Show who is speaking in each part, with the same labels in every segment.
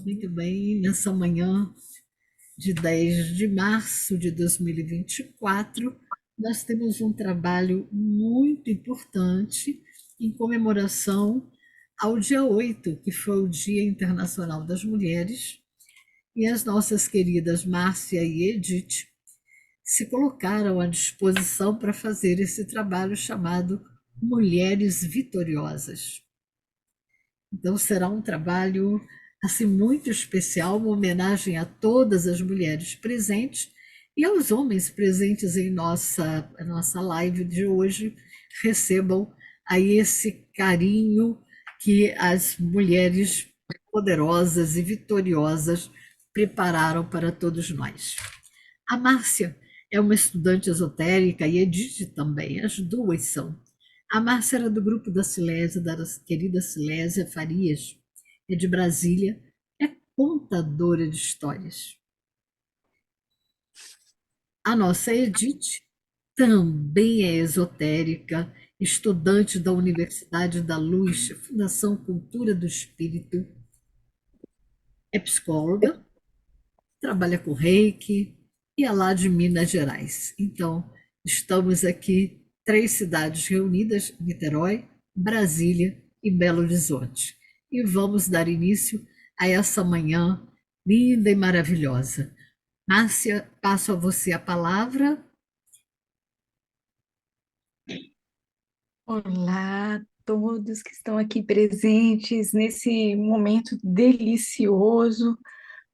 Speaker 1: Muito bem, nessa manhã de 10 de março de 2024, nós temos um trabalho muito importante em comemoração ao dia 8, que foi o Dia Internacional das Mulheres, e as nossas queridas Márcia e Edith se colocaram à disposição para fazer esse trabalho chamado Mulheres Vitoriosas. Então será um trabalho assim muito especial, uma homenagem a todas as mulheres presentes e aos homens presentes em nossa live de hoje. Recebam aí esse carinho que as mulheres poderosas e vitoriosas prepararam para todos nós. A Márcia é uma estudante esotérica e Edith também, as duas são. A Márcia era do grupo da Silésia, da querida Silésia Farias, é de Brasília, é contadora de histórias. A nossa Edith também é esotérica, estudante da Universidade da Luz, Fundação Cultura do Espírito, é psicóloga, trabalha com Reiki e é lá de Minas Gerais. Então, estamos aqui, três cidades reunidas: Niterói, Brasília e Belo Horizonte. E vamos dar início a essa manhã linda e maravilhosa. Márcia, passo a você a palavra.
Speaker 2: Olá a todos que estão aqui presentes nesse momento delicioso.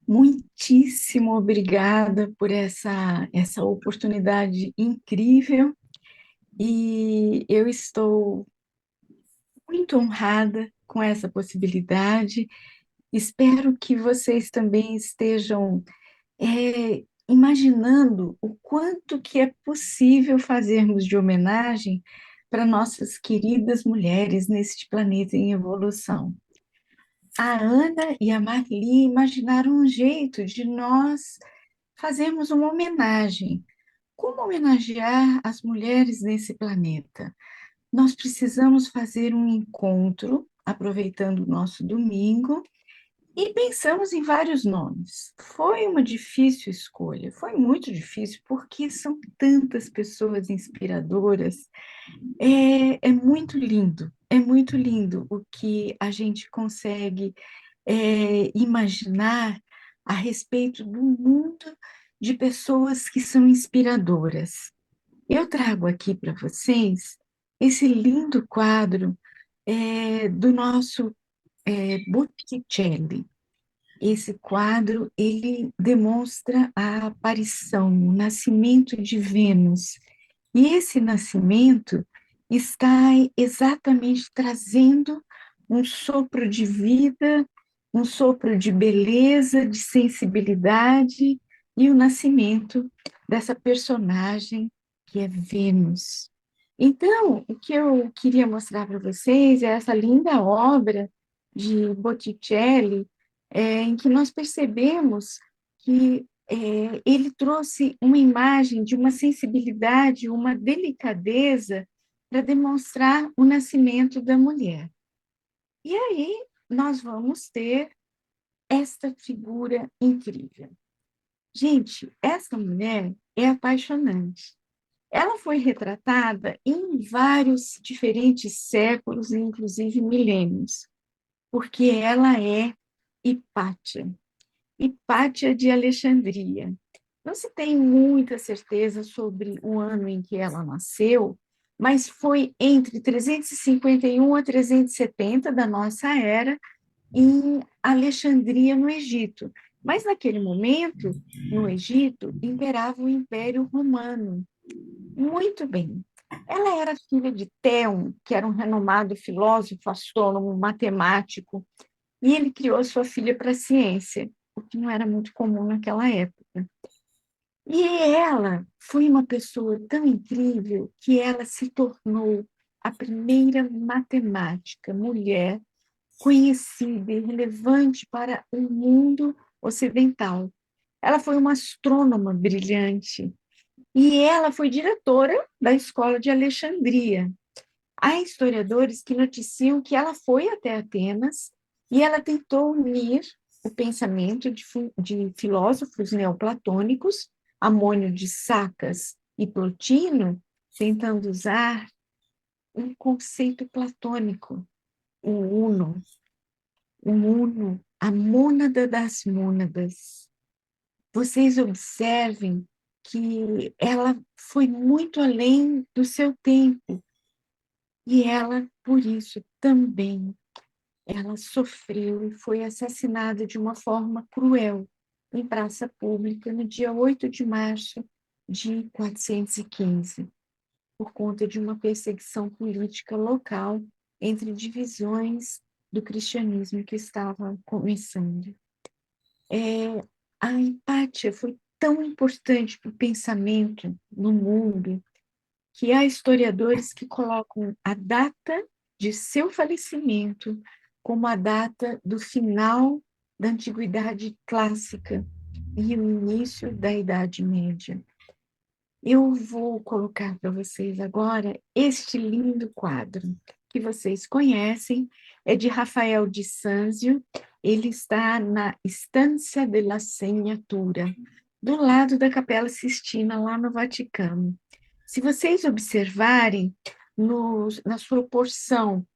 Speaker 2: Muitíssimo obrigada por essa oportunidade incrível e eu estou muito honrada com essa possibilidade. Espero que vocês também estejam imaginando o quanto que é possível fazermos de homenagem para nossas queridas mulheres neste planeta em evolução. A Ana e a Marli imaginaram um jeito de nós fazermos uma homenagem. Como homenagear as mulheres nesse planeta? Nós precisamos fazer um encontro, aproveitando o nosso domingo, e pensamos em vários nomes. Foi uma difícil escolha, foi muito difícil, porque são tantas pessoas inspiradoras. É muito lindo o que a gente consegue imaginar a respeito do mundo de pessoas que são inspiradoras. Eu trago aqui para vocês esse lindo quadro do nosso Botticelli. Esse quadro, ele demonstra a aparição, o nascimento de Vênus. E esse nascimento está exatamente trazendo um sopro de vida, um sopro de beleza, de sensibilidade e o nascimento dessa personagem que é Vênus. Então, o que eu queria mostrar para vocês é essa linda obra de Botticelli, em que nós percebemos que ele trouxe uma imagem de uma sensibilidade, uma delicadeza para demonstrar o nascimento da mulher. E aí nós vamos ter esta figura incrível. Gente, essa mulher é apaixonante. Ela foi retratada em vários diferentes séculos, inclusive milênios, porque ela é Hipátia. Hipátia de Alexandria. Não se tem muita certeza sobre o ano em que ela nasceu, mas foi entre 351 a 370 da nossa era, em Alexandria, no Egito. Mas naquele momento, no Egito, imperava o Império Romano. Muito bem. Ela era filha de Theon, que era um renomado filósofo, astrônomo, matemático, e ele criou sua filha para a ciência, o que não era muito comum naquela época. E ela foi uma pessoa tão incrível que ela se tornou a primeira matemática mulher conhecida e relevante para o mundo ocidental. Ela foi uma astrônoma brilhante e ela foi diretora da Escola de Alexandria. Há historiadores que noticiam que ela foi até Atenas e ela tentou unir o pensamento de filósofos neoplatônicos, Amônio de Sacas e Plotino, tentando usar um conceito platônico, o uno, a mônada das mônadas. Vocês observem que ela foi muito além do seu tempo, e ela, por isso, também, ela sofreu e foi assassinada de uma forma cruel em praça pública no dia 8 de março de 415, por conta de uma perseguição política local entre divisões do cristianismo que estava começando. A empatia foi tão importante para o pensamento no mundo que há historiadores que colocam a data de seu falecimento como a data do final da Antiguidade Clássica e o início da Idade Média. Eu vou colocar para vocês agora este lindo quadro que vocês conhecem, é de Rafael de Sanzio, ele está na Estância della Segnatura, do lado da Capela Sistina, lá no Vaticano. Se vocês observarem, na sua porção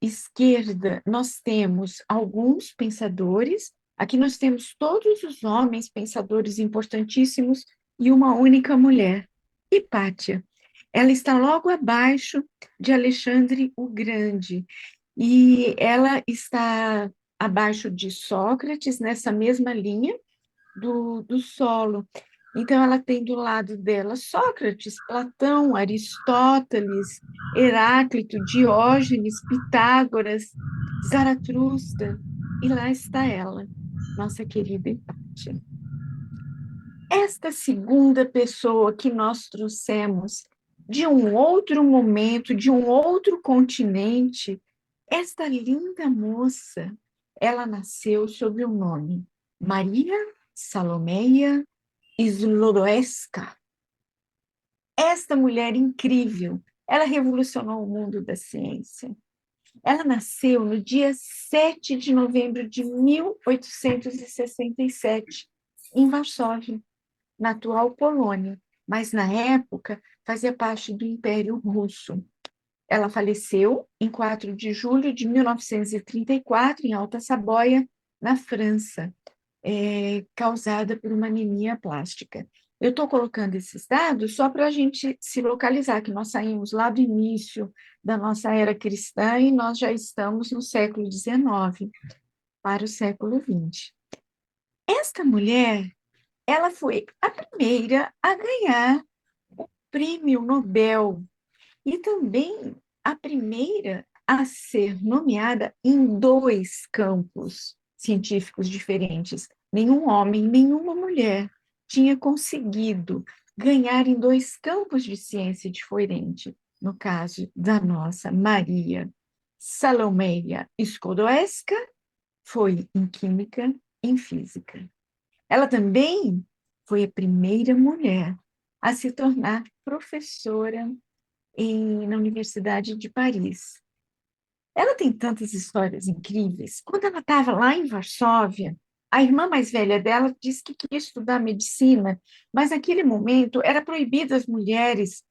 Speaker 2: esquerda, nós temos alguns pensadores, aqui nós temos todos os homens pensadores importantíssimos e uma única mulher, Hipátia. Ela está logo abaixo de Alexandre o Grande, e ela está abaixo de Sócrates, nessa mesma linha do solo. Então, ela tem do lado dela Sócrates, Platão, Aristóteles, Heráclito, Diógenes, Pitágoras, Zaratustra, e lá está ela, nossa querida Hipátia. Esta segunda pessoa que nós trouxemos de um outro momento, de um outro continente, esta linda moça, ela nasceu sob o nome Maria Salomeia Slodowska. Esta mulher incrível, ela revolucionou o mundo da ciência. Ela nasceu no dia 7 de novembro de 1867, em Varsóvia, na atual Polônia, mas na época fazia parte do Império Russo. Ela faleceu em 4 de julho de 1934, em Alta Saboia, na França, causada por uma anemia plástica. Eu estou colocando esses dados só para a gente se localizar, que nós saímos lá do início da nossa era cristã e nós já estamos no século XIX para o século XX. Esta mulher, ela foi a primeira a ganhar o Prêmio Nobel e também a primeira a ser nomeada em 2 campos científicos diferentes. Nenhum homem, nenhuma mulher tinha conseguido ganhar em 2 campos de ciência diferente. No caso da nossa Maria Salomeia Skłodowska, foi em química e em física. Ela também foi a primeira mulher a se tornar professora na Universidade de Paris. Ela tem tantas histórias incríveis. Quando ela estava lá em Varsóvia, a irmã mais velha dela disse que queria estudar medicina, mas naquele momento era proibido às mulheres,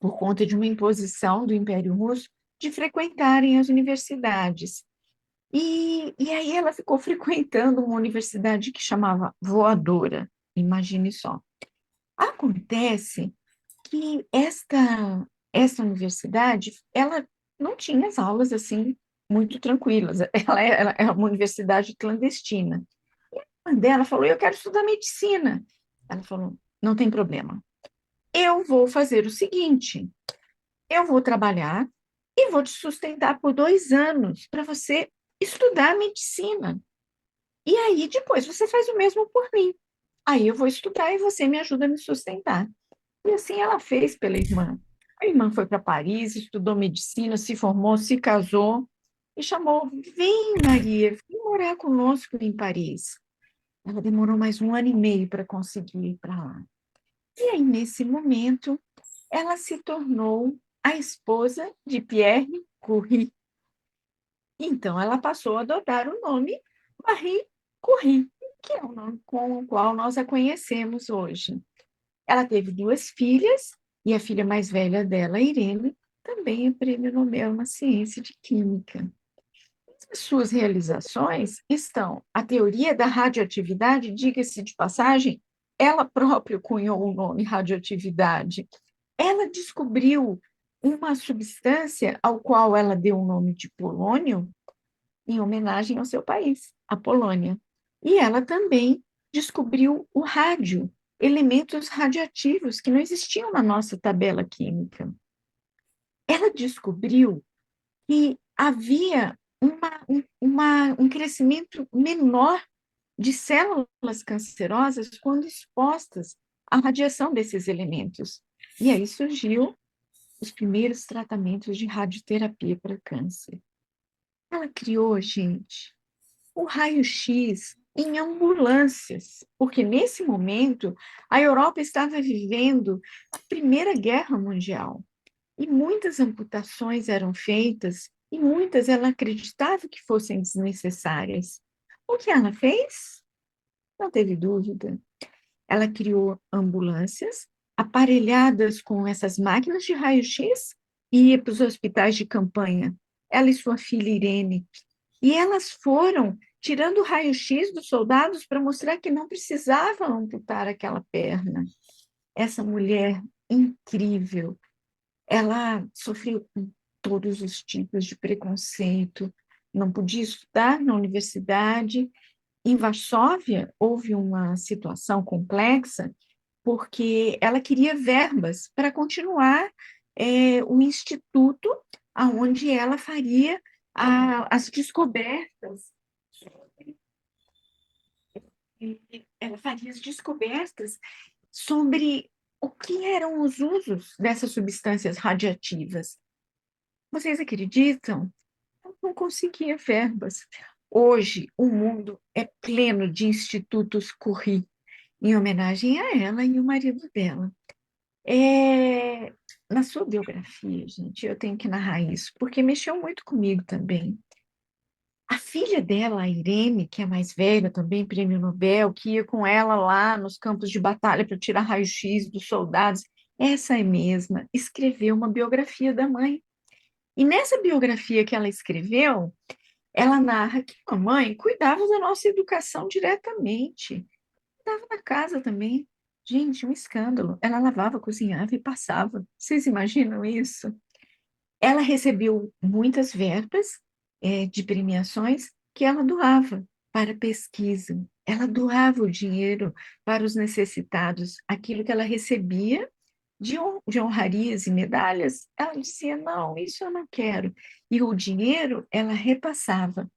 Speaker 2: por conta de uma imposição do Império Russo, de frequentarem as universidades. E aí ela ficou frequentando uma universidade que chamava Voadora, imagine só. Acontece que esta universidade, ela não tinha as aulas assim muito tranquilas. Ela é uma universidade clandestina. E a irmã dela falou: "Eu quero estudar medicina." Ela falou: "Não tem problema. Eu vou fazer o seguinte: eu vou trabalhar e vou te sustentar por 2 anos para você estudar medicina. E aí depois você faz o mesmo por mim. Aí eu vou estudar e você me ajuda a me sustentar." E assim ela fez pela irmã. A irmã foi para Paris, estudou medicina, se formou, se casou e chamou: "Vem, Maria, vem morar conosco em Paris." Ela demorou mais 1 ano e meio para conseguir ir para lá. E aí, nesse momento, ela se tornou a esposa de Pierre Curie. Então, ela passou a adotar o nome Marie Curie, que é o nome com o qual nós a conhecemos hoje. Ela teve duas filhas, e a filha mais velha dela, Irene, também é prêmio Nobel na ciência de química. Entre suas realizações estão a teoria da radioatividade, diga-se de passagem, ela própria cunhou o nome radioatividade. Ela descobriu uma substância ao qual ela deu o nome de polônio, em homenagem ao seu país, a Polônia. E ela também descobriu o rádio, elementos radioativos que não existiam na nossa tabela química. Ela descobriu que havia um crescimento menor de células cancerosas quando expostas à radiação desses elementos. E aí surgiu os primeiros tratamentos de radioterapia para câncer. Ela criou, gente, o raio-x em ambulâncias, porque nesse momento a Europa estava vivendo a Primeira Guerra Mundial e muitas amputações eram feitas e muitas ela acreditava que fossem desnecessárias. O que ela fez? Não teve dúvida. Ela criou ambulâncias aparelhadas com essas máquinas de raio-x e ia para os hospitais de campanha. Ela e sua filha Irene. E elas foram tirando o raio-x dos soldados para mostrar que não precisavam amputar aquela perna. Essa mulher incrível, ela sofreu com todos os tipos de preconceito, não podia estudar na universidade. Em Varsóvia, houve uma situação complexa, porque ela queria verbas para continuar o instituto onde ela faria as descobertas. Ela faria as descobertas sobre o que eram os usos dessas substâncias radioativas. Vocês acreditam? Eu não conseguia verbas. Hoje, o mundo é pleno de institutos Curie, em homenagem a ela e o marido dela. Na sua biografia, gente, eu tenho que narrar isso, porque mexeu muito comigo também. A filha dela, a Irene, que é mais velha, também prêmio Nobel, que ia com ela lá nos campos de batalha para tirar raio-x dos soldados, essa é mesma, escreveu uma biografia da mãe. E nessa biografia que ela escreveu, ela narra que a mãe cuidava da nossa educação diretamente, cuidava da casa também. Gente, um escândalo. Ela lavava, cozinhava e passava. Vocês imaginam isso? Ela recebeu muitas verbas, de premiações que ela doava para pesquisa. Ela doava o dinheiro para os necessitados, aquilo que ela recebia de honrarias e medalhas, ela dizia: não, isso eu não quero. E o dinheiro ela repassava.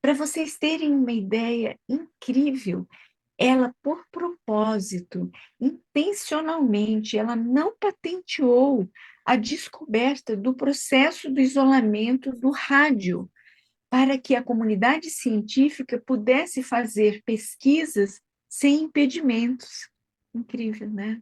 Speaker 2: Para vocês terem uma ideia incrível, ela, por propósito, intencionalmente, ela não patenteou a descoberta do processo do isolamento do rádio, para que a comunidade científica pudesse fazer pesquisas sem impedimentos. Incrível, né?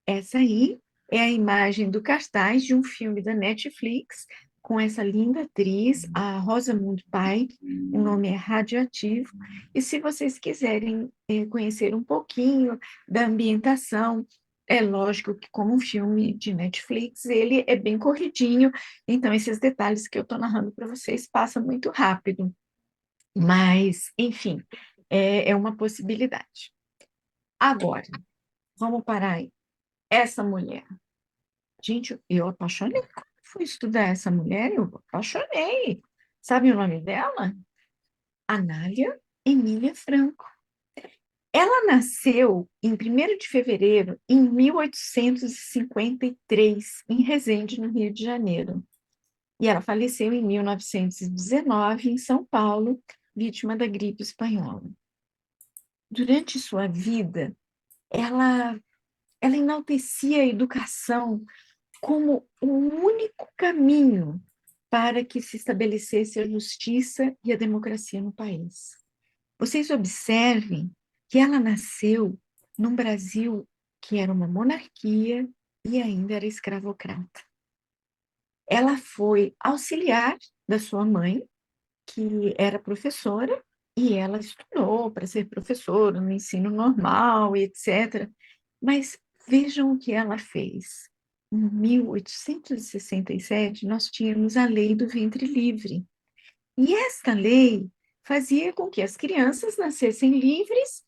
Speaker 2: Essa aí é a imagem do cartaz de um filme da Netflix com essa linda atriz, a Rosamund Pike. O nome é Radioativo. E se vocês quiserem conhecer um pouquinho da ambientação, é lógico que como um filme de Netflix, ele é bem corridinho, então esses detalhes que eu estou narrando para vocês passam muito rápido. Mas, enfim, é uma possibilidade. Agora, vamos parar aí. Essa mulher. Gente, eu apaixonei. Quando fui estudar essa mulher, eu apaixonei. Sabe o nome dela? Anália Emília Franco. Ela nasceu em 1º de fevereiro em 1853, em Resende, no Rio de Janeiro. E ela faleceu em 1919, em São Paulo, vítima da gripe espanhola. Durante sua vida, ela, ela enaltecia a educação como o único caminho para que se estabelecesse a justiça e a democracia no país. Vocês observem que ela nasceu num Brasil que era uma monarquia e ainda era escravocrata. Ela foi auxiliar da sua mãe, que era professora, E ela estudou para ser professora no ensino normal, etc. Mas vejam o que ela fez. Em 1867, nós tínhamos a lei do ventre livre. E esta lei fazia com que as crianças nascessem livres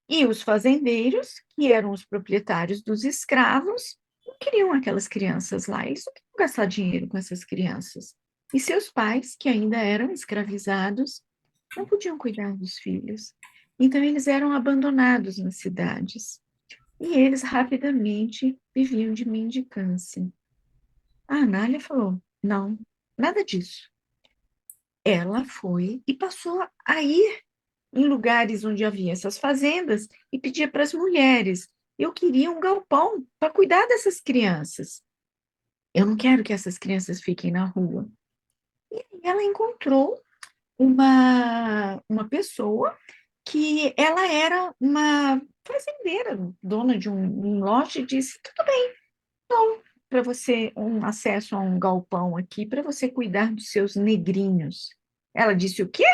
Speaker 2: e os fazendeiros, que eram os proprietários dos escravos, não queriam aquelas crianças lá, eles não queriam gastar dinheiro com essas crianças. E seus pais, que ainda eram escravizados, não podiam cuidar dos filhos. Então, eles eram abandonados nas cidades. E eles rapidamente viviam de mendicância. A Anália falou: não, nada disso. Ela foi e passou a ir em lugares onde havia essas fazendas e pedia para as mulheres: eu queria um galpão para cuidar dessas crianças. Eu não quero que essas crianças fiquem na rua. E ela encontrou uma pessoa que ela era uma fazendeira, dona de um lote, e disse: tudo bem, para você um acesso a um galpão aqui para você cuidar dos seus negrinhos. Ela disse: o quê?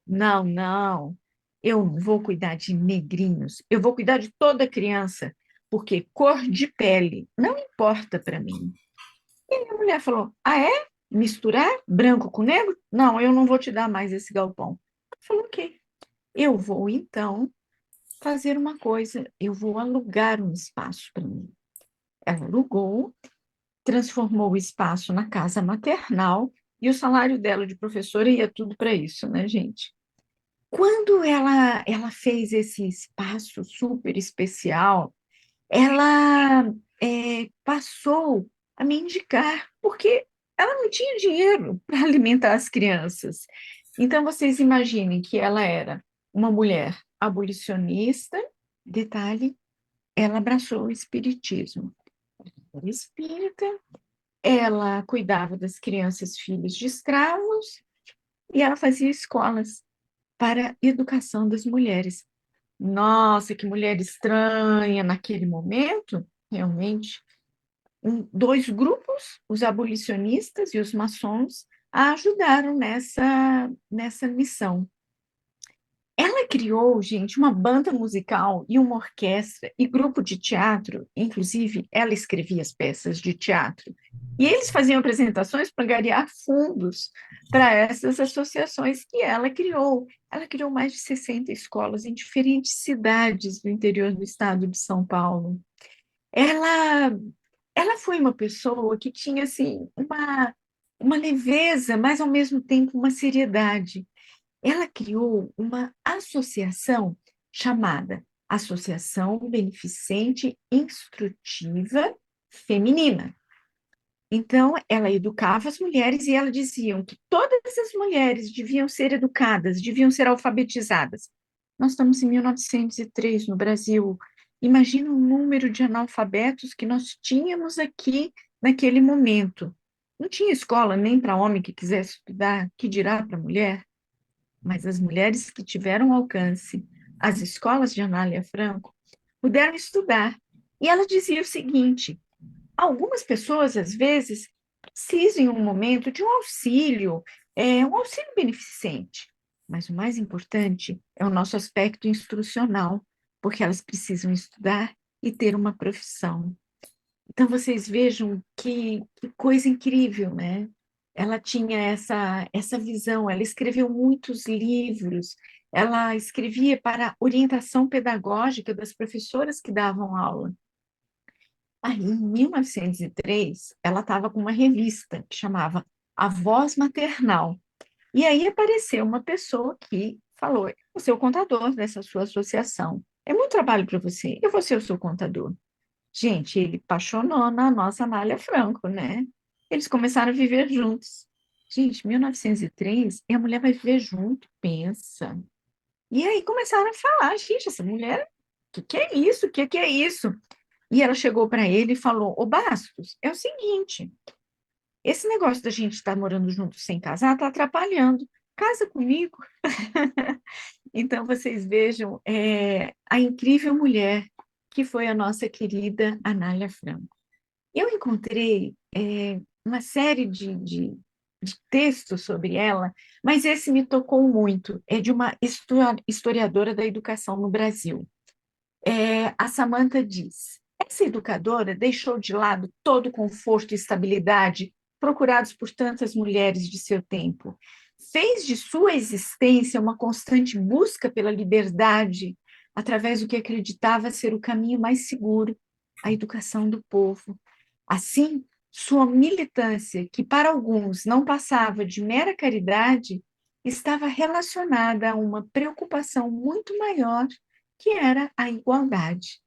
Speaker 2: Não, não, eu não vou cuidar de negrinhos, eu vou cuidar de toda criança, porque cor de pele não importa para mim. E a mulher falou: ah, é? Misturar branco com negro? Não, eu não vou te dar mais esse galpão. Ela falou: ok, eu vou então fazer uma coisa, eu vou alugar um espaço para mim. Ela alugou, transformou o espaço na casa maternal e o salário dela de professora ia tudo para isso, né, gente? Quando ela fez esse espaço super especial, ela passou a me indicar, porque ela não tinha dinheiro para alimentar as crianças. Então, vocês imaginem que ela era uma mulher abolicionista, detalhe, ela abraçou o espiritismo. Era espírita, ela cuidava das crianças filhos de escravos e ela fazia escolas para a educação das mulheres. Nossa, que mulher estranha naquele momento, realmente. Dois grupos, os abolicionistas e os maçons, a ajudaram nessa missão. Ela criou, gente, uma banda musical e uma orquestra e grupo de teatro, inclusive ela escrevia as peças de teatro. E eles faziam apresentações para angariar fundos para essas associações que ela criou. Ela criou mais de 60 escolas em diferentes cidades do interior do estado de São Paulo. Ela, ela foi uma pessoa que tinha assim, uma leveza, mas ao mesmo tempo uma seriedade. Ela criou uma associação chamada Associação Beneficente Instrutiva Feminina. Então, ela educava as mulheres e ela dizia que todas as mulheres deviam ser educadas, deviam ser alfabetizadas. Nós estamos em 1903 no Brasil. Imagina o número de analfabetos que nós tínhamos aqui naquele momento. Não tinha escola nem para homem que quisesse estudar, que dirá para mulher. Mas as mulheres que tiveram alcance, as escolas de Anália Franco, puderam estudar. E ela dizia o seguinte: algumas pessoas, às vezes, precisam em um momento de um auxílio beneficente. Mas o mais importante é o nosso aspecto instrucional, porque elas precisam estudar e ter uma profissão. Então, vocês vejam que coisa incrível, né? Ela tinha essa visão, ela escreveu muitos livros, ela escrevia para orientação pedagógica das professoras que davam aula. Aí, em 1903, ela estava com uma revista que chamava A Voz Maternal. E aí apareceu uma pessoa que falou: eu vou ser o contador dessa sua associação. É muito trabalho para você, eu vou ser o seu contador. Gente, ele apaixonou na nossa Anália Franco, né? Eles começaram a viver juntos. Gente, 1903, e a mulher vai viver junto, pensa. E aí começaram a falar, gente, essa mulher, que é isso? Que é isso? E ela chegou para ele e falou: Ô Bastos, é o seguinte, esse negócio da gente estar morando junto sem casar está atrapalhando. Casa comigo. Então, vocês vejam a incrível mulher que foi a nossa querida Anália Franco. Eu encontrei uma série de de texto sobre ela, mas esse me tocou muito. É de uma historiadora da educação no Brasil. A Samantha diz: essa educadora deixou de lado todo o conforto e estabilidade procurados por tantas mulheres de seu tempo. Fez de sua existência uma constante busca pela liberdade, através do que acreditava ser o caminho mais seguro, a educação do povo. Assim, sua militância, que para alguns não passava de mera caridade, estava relacionada a uma preocupação muito maior, que era a igualdade.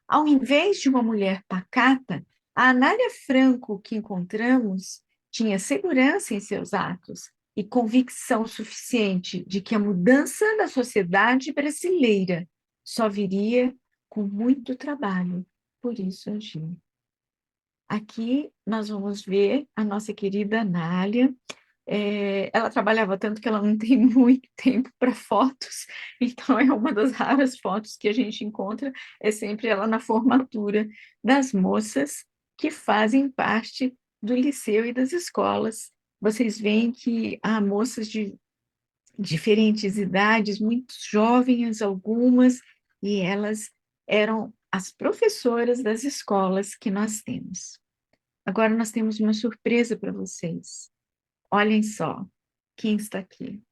Speaker 2: Ao invés de uma mulher pacata, a Anália Franco que encontramos tinha segurança em seus atos e convicção suficiente de que a mudança da sociedade brasileira só viria com muito trabalho. Por isso agiu. Aqui nós vamos ver a nossa querida Anália. Ela trabalhava tanto que ela não tem muito tempo para fotos, então é uma das raras fotos que a gente encontra, é sempre ela na formatura das moças que fazem parte do liceu e das escolas. Vocês veem que há moças de diferentes idades, muito jovens algumas, e elas eram as professoras das escolas que nós temos. Agora nós temos uma surpresa para vocês. Olhem só quem está aqui.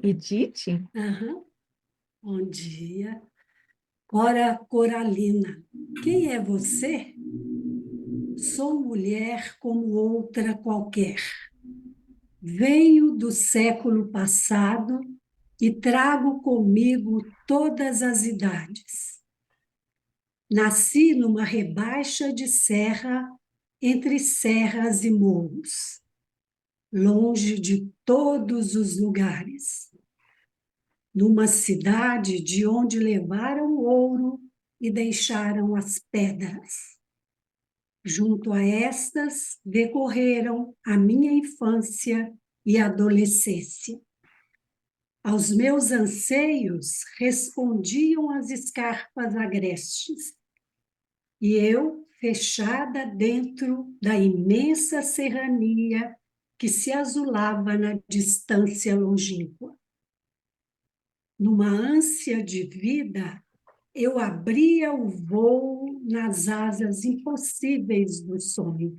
Speaker 2: Edith?
Speaker 3: Aham. Bom dia. Cora Coralina, quem é você? Sou mulher como outra qualquer. Venho do século passado e trago comigo todas as idades. Nasci numa rebaixa de serra entre serras e morros, longe de todos os lugares. Numa cidade de onde levaram o ouro e deixaram as pedras. Junto a estas decorreram a minha infância e adolescência. Aos meus anseios respondiam as escarpas agrestes, e eu, fechada dentro da imensa serrania que se azulava na distância longínqua. Numa ânsia de vida, eu abria o voo nas asas impossíveis do sonho.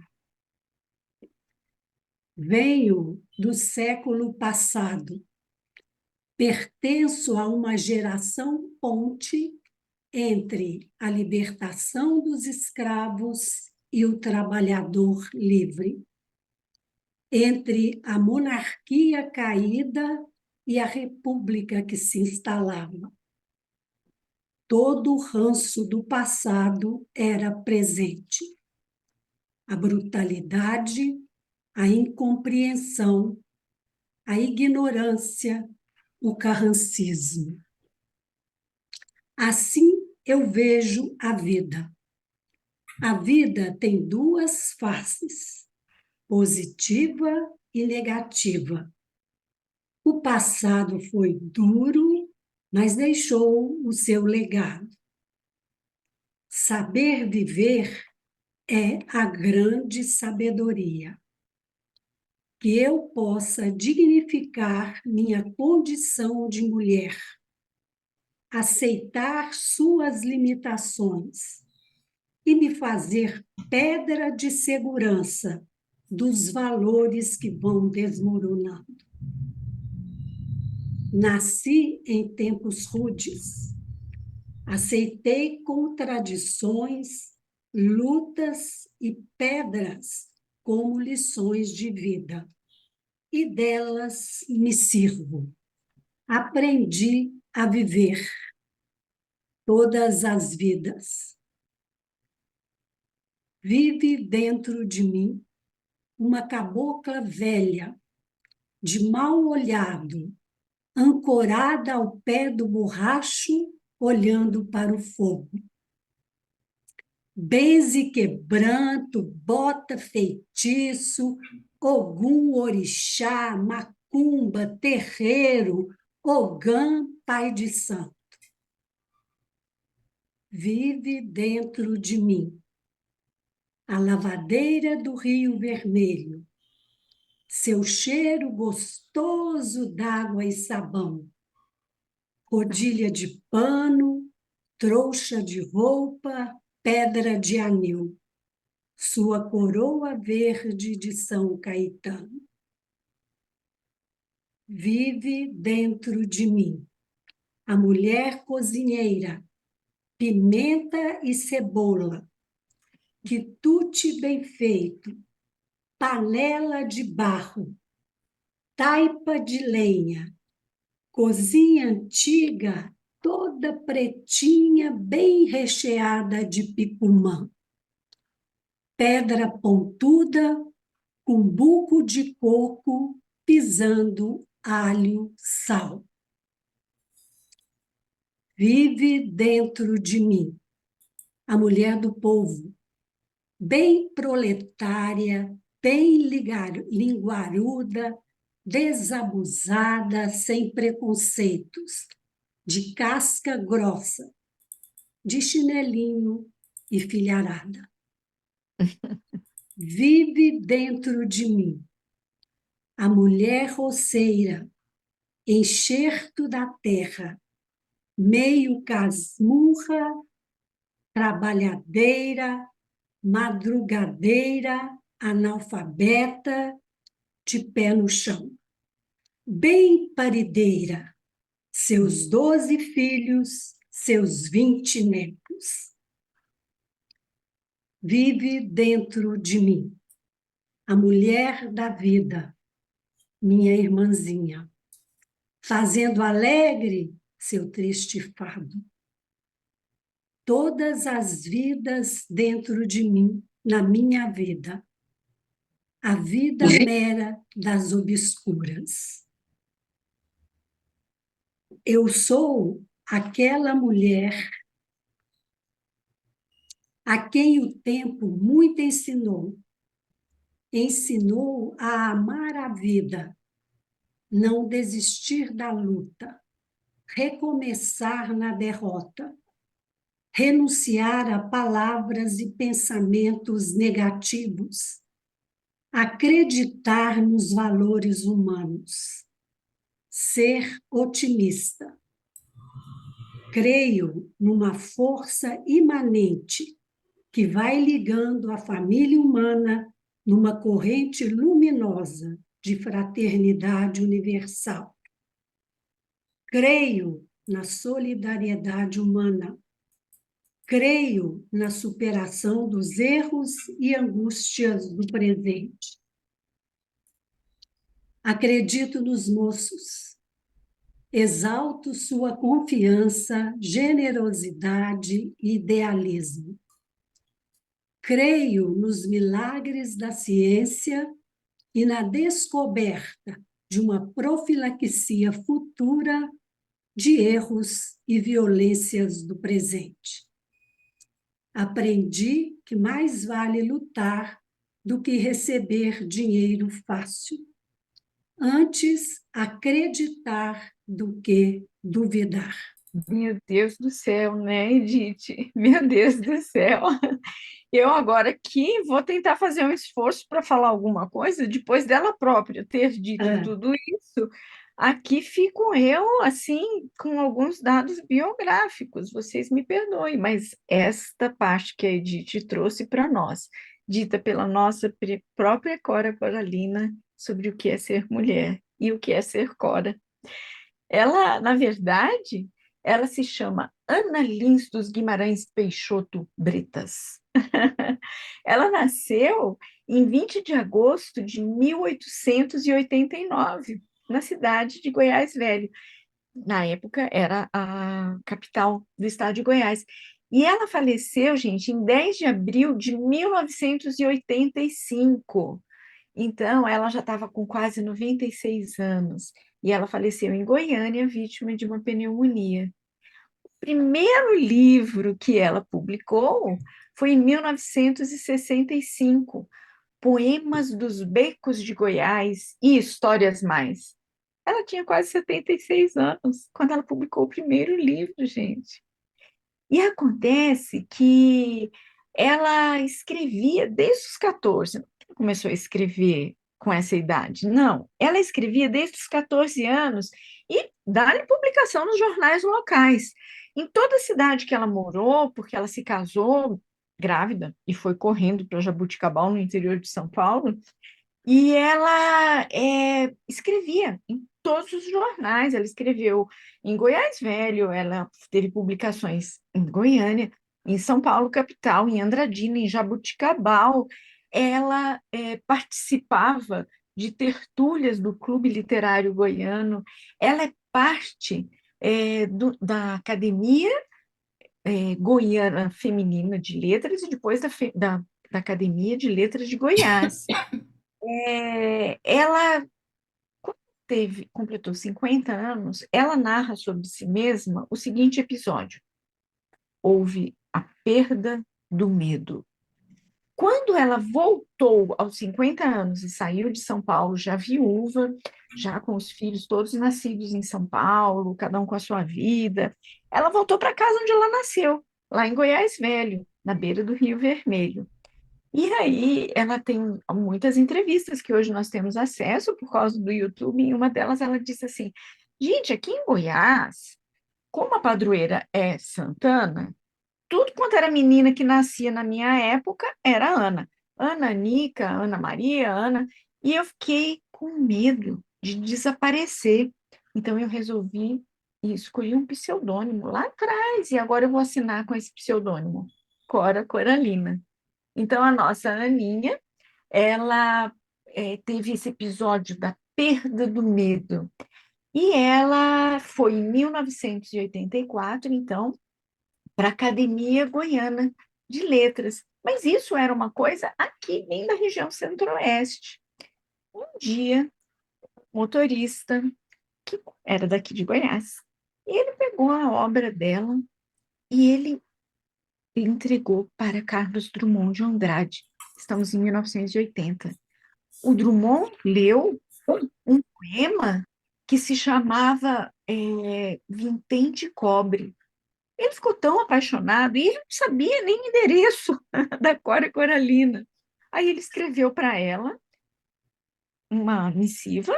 Speaker 3: Venho do século passado. Pertenço a uma geração ponte entre a libertação dos escravos e o trabalhador livre, entre a monarquia caída e a república que se instalava. Todo o ranço do passado era presente. A brutalidade, a incompreensão, a ignorância, o carrancismo. Assim eu vejo a vida. A vida tem duas faces, positiva e negativa. O passado foi duro, mas deixou o seu legado. Saber viver é a grande sabedoria. Que eu possa dignificar minha condição de mulher, aceitar suas limitações e me fazer pedra de segurança dos valores que vão desmoronando. Nasci em tempos rudes, aceitei contradições, lutas e pedras como lições de vida, e delas me sirvo. Aprendi a viver todas as vidas. Vive dentro de mim uma cabocla velha, de mal olhado, ancorada ao pé do borracho, olhando para o fogo. Benze quebranto, bota feitiço, Ogum, orixá, macumba, terreiro, Ogã, pai de santo. vive dentro de mim. A lavadeira do Rio Vermelho, seu cheiro gostoso d'água e sabão, rodilha de pano, trouxa de roupa, pedra de anil, sua coroa verde de São Caetano. Vive dentro de mim. A mulher cozinheira, pimenta e cebola, quitute bem feito, panela de barro, taipa de lenha, cozinha antiga, toda pretinha, bem recheada de picumã, pedra pontuda, com buco de coco, pisando alho, sal. Vive dentro de mim. A mulher do povo, bem proletária, bem linguaruda, desabusada, sem preconceitos, de casca grossa, de chinelinho e filharada. Vive dentro de mim. A mulher roceira, enxerto da terra, meio casmurra, trabalhadeira, madrugadeira, analfabeta, de pé no chão. Bem parideira, seus 12 filhos, seus 20 netos. Vive dentro de mim. A mulher da vida, minha irmãzinha, fazendo alegre seu triste fado. Todas as vidas dentro de mim, na minha vida, a vida mera das obscuras. Eu sou aquela mulher a quem o tempo muito ensinou. Ensinou a amar a vida, não desistir da luta, recomeçar na derrota, renunciar a palavras e pensamentos negativos, acreditar nos valores humanos, ser otimista. Creio numa força imanente que vai ligando a família humana numa corrente luminosa de fraternidade universal. Creio na solidariedade humana. Creio na superação dos erros e angústias do presente. Acredito nos moços. Exalto sua confiança, generosidade e idealismo. Creio nos milagres da ciência e na descoberta de uma profilaxia futura de erros e violências do presente. Aprendi que mais vale lutar do que receber dinheiro fácil. Antes, acreditar do que duvidar.
Speaker 2: Meu Deus do céu, né, Edith? Meu Deus do céu. Eu agora aqui vou tentar fazer um esforço para falar alguma coisa, depois dela própria ter dito tudo isso. Aqui fico eu, assim, com alguns dados biográficos, vocês me perdoem, mas esta parte que a Edith trouxe para nós, dita pela nossa própria Cora Coralina, sobre o que é ser mulher e o que é ser Cora. Ela, na verdade, ela se chama Ana Lins dos Guimarães Peixoto Bretas. Ela nasceu em 20 de agosto de 1889, na cidade de Goiás Velho. Na época, era a capital do estado de Goiás. E ela faleceu, gente, em 10 de abril de 1985. Então, ela já estava com quase 96 anos. E ela faleceu em Goiânia, vítima de uma pneumonia. O primeiro livro que ela publicou foi em 1965, Poemas dos Becos de Goiás e Histórias Mais. Ela tinha quase 76 anos quando ela publicou o primeiro livro, gente. E acontece que ela escrevia desde os 14. Não é que começou a escrever com essa idade, não. Ela escrevia desde os 14 anos e dá-lhe publicação nos jornais locais. Em toda a cidade que ela morou, porque ela se casou grávida e foi correndo para Jabuticabal, no interior de São Paulo, e ela escrevia em todos os jornais. Ela escreveu em Goiás Velho, ela teve publicações em Goiânia, em São Paulo, capital, em Andradina, em Jabuticabal. Ela participava de tertúlias do Clube Literário Goiano. Ela é parte da Academia Goiana Feminina de Letras e depois da Academia de Letras de Goiás. Ela completou 50 anos, ela narra sobre si mesma o seguinte episódio: houve a perda do medo. Quando ela voltou aos 50 anos e saiu de São Paulo, já viúva, já com os filhos todos nascidos em São Paulo, cada um com a sua vida, ela voltou para casa onde ela nasceu, lá em Goiás Velho, na beira do Rio Vermelho. E aí ela tem muitas entrevistas que hoje nós temos acesso por causa do YouTube. Em uma delas ela disse assim: gente, aqui em Goiás, como a padroeira é Santana, tudo quanto era menina que nascia na minha época era Ana. Ana Nica, Ana Maria, Ana. E eu fiquei com medo de desaparecer. Então eu resolvi e escolhi um pseudônimo lá atrás, e agora eu vou assinar com esse pseudônimo, Cora Coralina. Então, a nossa Aninha, ela teve esse episódio da perda do medo. E ela foi em 1984, então, para a Academia Goiana de Letras. Mas isso era uma coisa aqui, bem da região centro-oeste. Um dia, motorista, que era daqui de Goiás, ele pegou a obra dela e ele entregou para Carlos Drummond de Andrade. Estamos em 1980. O Drummond leu um poema que se chamava Vintém de Cobre. Ele ficou tão apaixonado e ele não sabia nem o endereço da Cora Coralina. Aí ele escreveu para ela uma missiva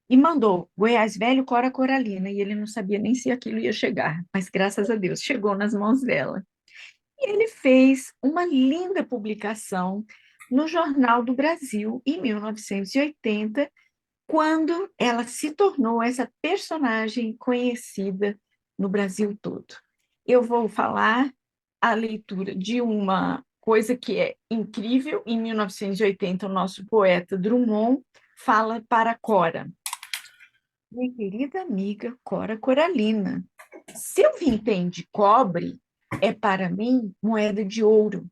Speaker 2: e mandou Goiás Velho, Cora Coralina. E ele não sabia nem se aquilo ia chegar, mas graças a Deus chegou nas mãos dela. E ele fez uma linda publicação no Jornal do Brasil, em 1980, quando ela se tornou essa personagem conhecida no Brasil todo. Eu vou falar a leitura de uma coisa que é incrível. Em 1980, o nosso poeta Drummond fala para Cora: minha querida amiga Cora Coralina, seu vintém de cobre é para mim moeda de ouro,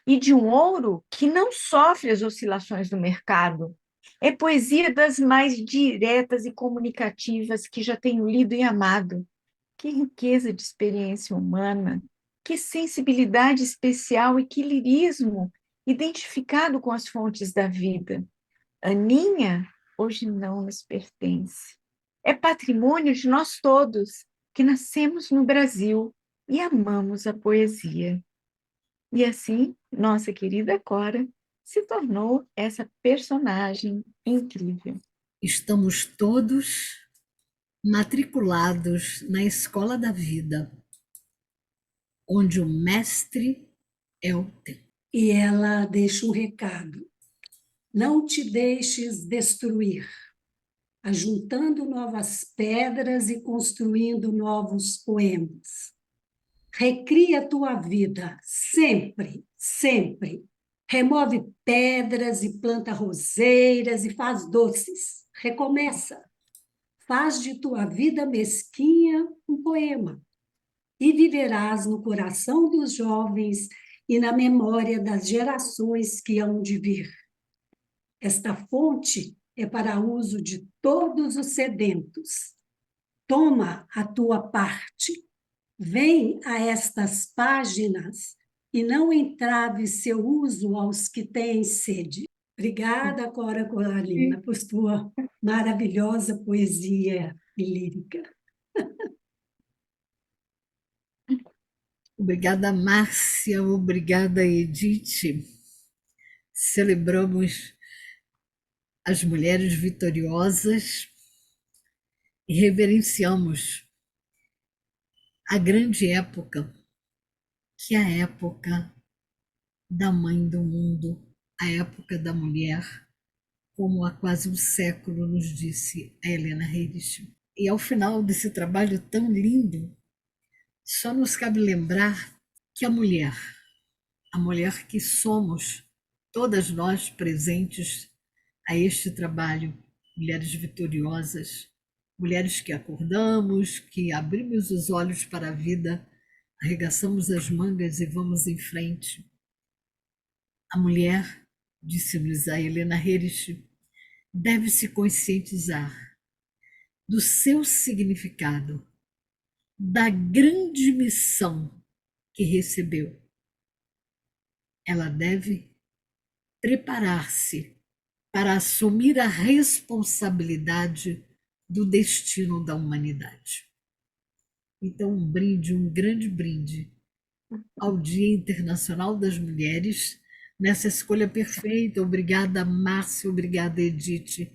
Speaker 2: e de um ouro que não sofre as oscilações do mercado. É poesia das mais diretas e comunicativas que já tenho lido e amado. Que riqueza de experiência humana, que sensibilidade especial e que lirismo identificado com as fontes da vida. Aninha hoje não nos pertence. É patrimônio de nós todos que nascemos no Brasil e amamos a poesia. E assim, nossa querida Cora se tornou essa personagem incrível.
Speaker 1: Estamos todos matriculados na escola da vida, onde o mestre é o tempo.
Speaker 3: E ela deixa um recado: não te deixes destruir, ajuntando novas pedras e construindo novos poemas. Recria a tua vida sempre, sempre. Remove pedras e planta roseiras e faz doces. Recomeça. Faz de tua vida mesquinha um poema e viverás no coração dos jovens e na memória das gerações que hão de vir. Esta fonte é para uso de todos os sedentos. Toma a tua parte. Vem a estas páginas e não entraves seu uso aos que têm sede. Obrigada, Cora Coralina, por sua maravilhosa poesia e lírica.
Speaker 1: Obrigada, Márcia. Obrigada, Edith. Celebramos as mulheres vitoriosas e reverenciamos a grande época, que é a época da mãe do mundo, a época da mulher, como há quase um século nos disse a Helena Reis. E ao final desse trabalho tão lindo, só nos cabe lembrar que a mulher que somos, todas nós presentes a este trabalho, mulheres vitoriosas, mulheres que acordamos, que abrimos os olhos para a vida, arregaçamos as mangas e vamos em frente. A mulher, disse-nos a Helena Reis, deve se conscientizar do seu significado, da grande missão que recebeu. Ela deve preparar-se para assumir a responsabilidade do destino da humanidade. Então, um brinde, um grande brinde ao Dia Internacional das Mulheres, nessa escolha perfeita. Obrigada, Márcia, obrigada, Edith,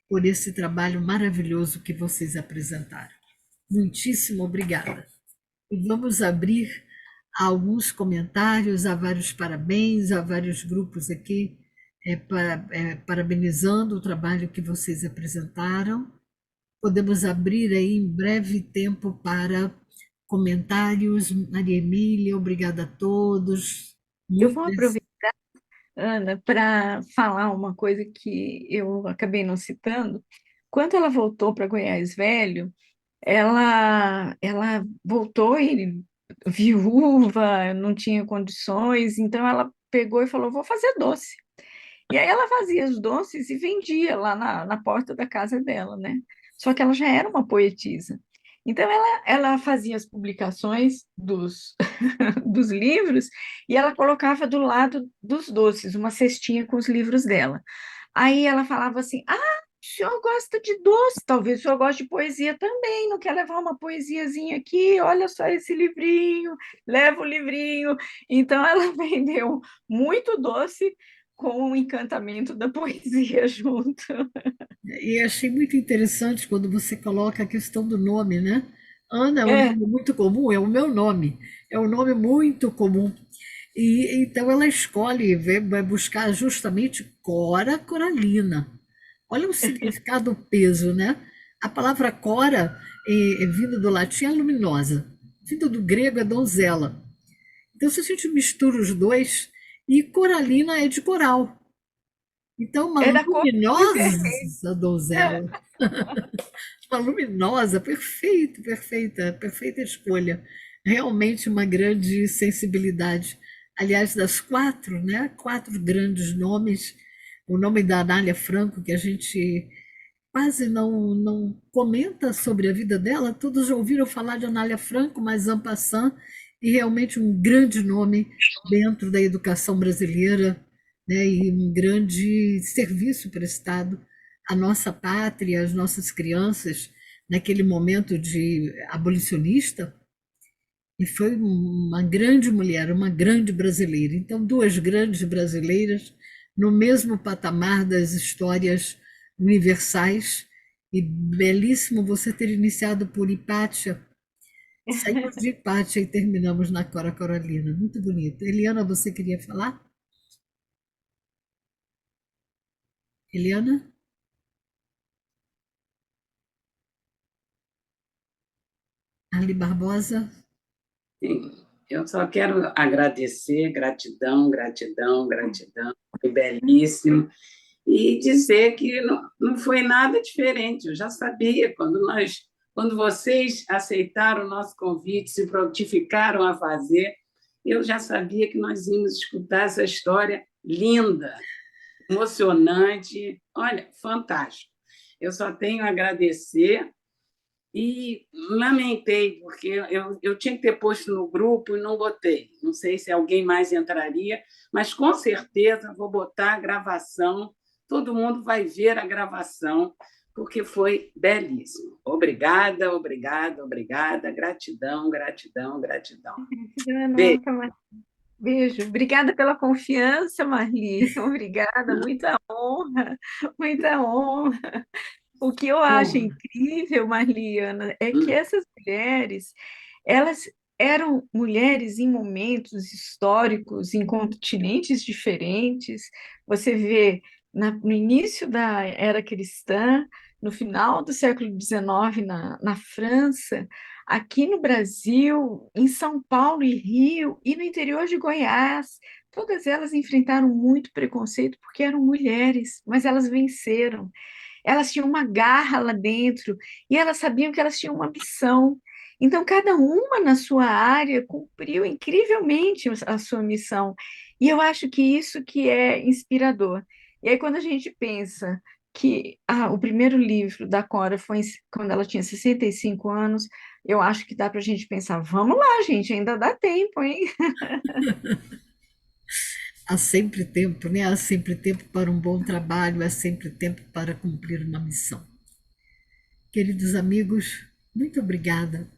Speaker 1: por esse trabalho maravilhoso que vocês apresentaram. Muitíssimo obrigada. E vamos abrir alguns comentários, há vários parabéns, há vários grupos aqui parabenizando o trabalho que vocês apresentaram. Podemos abrir aí em breve tempo para comentários. Maria Emília, obrigada a todos.
Speaker 2: Eu vou aproveitar, Ana, para falar uma coisa que eu acabei não citando. Quando ela voltou para Goiás Velho, ela voltou e viúva, não tinha condições, então ela pegou e falou: vou fazer doce. E aí ela fazia os doces e vendia lá na porta da casa dela, né? Só que ela já era uma poetisa. Então ela fazia as publicações dos livros e ela colocava do lado dos doces uma cestinha com os livros dela. Aí ela falava assim: ah, o senhor gosta de doce, talvez o senhor goste de poesia também, não quer levar uma poesiazinha aqui? Olha só esse livrinho, leva o livrinho. Então ela vendeu muito doce com o encantamento da poesia junto.
Speaker 1: E achei muito interessante quando você coloca a questão do nome, né? Ana é um
Speaker 2: É,
Speaker 1: nome muito comum, é o meu nome, é um nome muito comum. E então ela escolhe, vai buscar justamente Cora Coralina. Olha o significado, o peso, né? A palavra cora, vindo do latim, é luminosa, vindo do grego é donzela. Então, se a gente mistura os dois, e coralina é de coral. Então, uma
Speaker 2: é da cor de
Speaker 1: luminosa
Speaker 2: é.
Speaker 1: donzela, uma luminosa, perfeito, perfeita, perfeita escolha. Realmente uma grande sensibilidade. Aliás, das quatro, né? Quatro grandes nomes. O nome da Anália Franco, que a gente quase não comenta sobre a vida dela, todos já ouviram falar de Anália Franco, mas en passant, e realmente um grande nome dentro da educação brasileira, né, e um grande serviço prestado à nossa pátria, às nossas crianças, naquele momento de abolicionista, e foi uma grande mulher, uma grande brasileira. Então, duas grandes brasileiras no mesmo patamar das histórias universais. E belíssimo você ter iniciado por Hipátia. Saímos de Hipátia e terminamos na Cora Coralina. Muito bonito. Eliana, você queria falar? Eliana? Ali Barbosa?
Speaker 4: Sim, eu só quero agradecer, gratidão, gratidão, gratidão, foi belíssimo, e dizer que não foi nada diferente. Eu já sabia, quando vocês aceitaram o nosso convite, se prontificaram a fazer, eu já sabia que nós íamos escutar essa história linda, emocionante, olha, fantástico. Eu só tenho a agradecer e lamentei, porque eu tinha que ter posto no grupo e não botei. Não sei se alguém mais entraria, mas com certeza vou botar a gravação, todo mundo vai ver a gravação, porque foi belíssimo. Obrigada, obrigada, obrigada. Gratidão, gratidão, gratidão. Beijo.
Speaker 2: Nossa, beijo. Obrigada pela confiança, Marli. Obrigada, muita honra, muita honra. O que eu acho
Speaker 3: Bom,
Speaker 2: incrível, Marliana, é que
Speaker 4: Hum,
Speaker 2: essas mulheres, elas eram mulheres em momentos históricos, em continentes diferentes. Você vê no início da era cristã, no final do século XIX, na França, aqui no Brasil, em São Paulo e Rio, e no interior de Goiás. Todas elas enfrentaram muito preconceito porque eram mulheres, mas elas venceram. Elas tinham uma garra lá dentro e elas sabiam que elas tinham uma missão. Então, cada uma na sua área cumpriu incrivelmente a sua missão. E eu acho que isso que é inspirador. E aí, quando a gente pensa que o primeiro livro da Cora foi quando ela tinha 65 anos, eu acho que dá para a gente pensar, vamos lá, gente, ainda dá tempo, hein?
Speaker 1: Há sempre tempo, né? Há sempre tempo para um bom trabalho, há sempre tempo para cumprir uma missão. Queridos amigos, muito obrigada.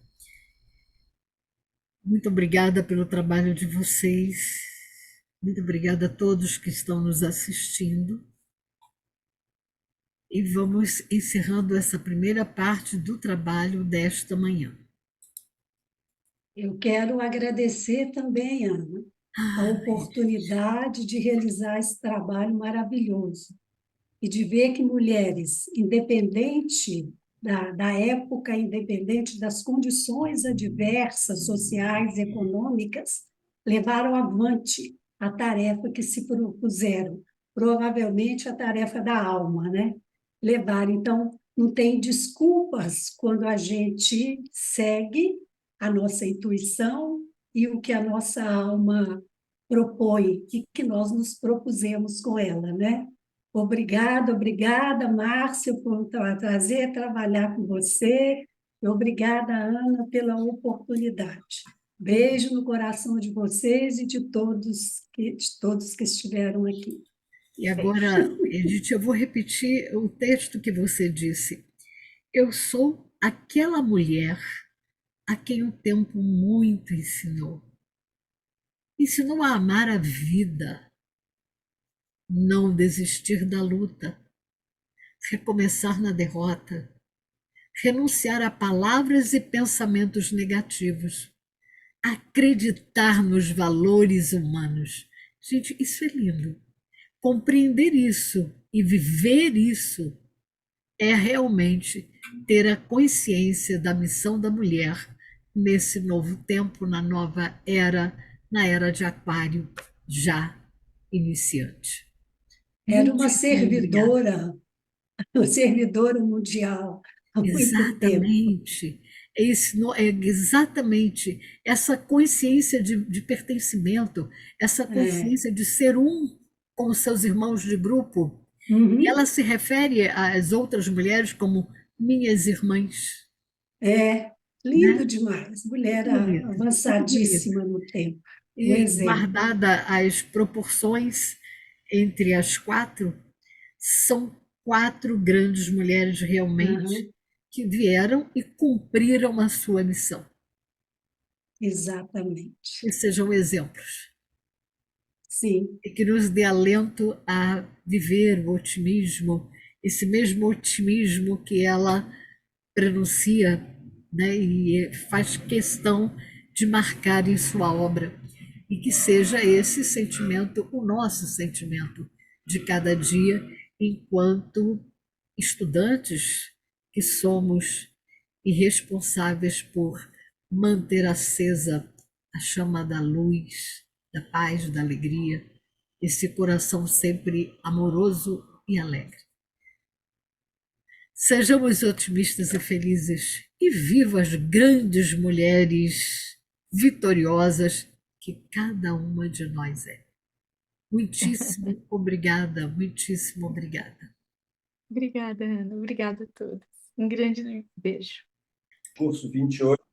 Speaker 1: Muito obrigada pelo trabalho de vocês. Muito obrigada a todos que estão nos assistindo. E vamos encerrando essa primeira parte do trabalho desta manhã.
Speaker 3: eu quero agradecer também, Ana, a oportunidade de realizar esse trabalho maravilhoso e de ver que mulheres, independente da época, independente das condições adversas, sociais, econômicas, levaram avante a tarefa que se propuseram, provavelmente a tarefa da alma, né? Levar. Então, não tem desculpas quando a gente segue a nossa intuição e o que a nossa alma propõe e que nós nos propusemos com ela, né? Obrigada, obrigada, Márcio, por trazer, trabalhar com você. E obrigada, Ana, pela oportunidade. Beijo no coração de vocês e de todos que estiveram aqui.
Speaker 1: E agora, Edith, eu vou repetir o texto que você disse. Eu sou aquela mulher a quem o tempo muito ensinou. Ensinou a amar a vida, não desistir da luta, recomeçar na derrota, renunciar a palavras e pensamentos negativos, acreditar nos valores humanos. Gente, isso é lindo. Compreender isso e viver isso é realmente ter a consciência da missão da mulher nesse novo tempo, na nova era, na era de Aquário, já iniciante.
Speaker 3: Era uma
Speaker 1: Muitíssimo obrigada.
Speaker 3: servidora mundial há muito tempo.
Speaker 1: Exatamente. É exatamente essa consciência de pertencimento, essa
Speaker 3: É.
Speaker 1: consciência de ser um com os seus irmãos de grupo. E
Speaker 3: Uhum.
Speaker 1: ela se refere às outras mulheres como minhas irmãs,
Speaker 3: É, lindo
Speaker 1: né?
Speaker 3: demais. Mulher
Speaker 1: Muito bonito, muito bonito.
Speaker 3: avançadíssima no tempo. Um
Speaker 1: E
Speaker 3: exemplo.
Speaker 1: guardada as proporções entre as quatro, são quatro grandes mulheres realmente
Speaker 3: Aham,
Speaker 1: que vieram e cumpriram a sua missão.
Speaker 3: exatamente.
Speaker 1: Que sejam exemplos
Speaker 3: Sim,
Speaker 1: e que nos dê alento a viver o otimismo, esse mesmo otimismo que ela prenuncia, né, e faz questão de marcar em sua obra. E que seja esse sentimento o nosso sentimento de cada dia, enquanto estudantes que somos e responsáveis por manter acesa a chama da luz, da paz, da alegria, esse coração sempre amoroso e alegre. Sejamos otimistas e felizes e viva as grandes mulheres vitoriosas que cada uma de nós é. Muitíssimo obrigada, muitíssimo obrigada.
Speaker 2: Obrigada, Ana. Obrigada a todos. Um grande beijo.
Speaker 5: Curso 28.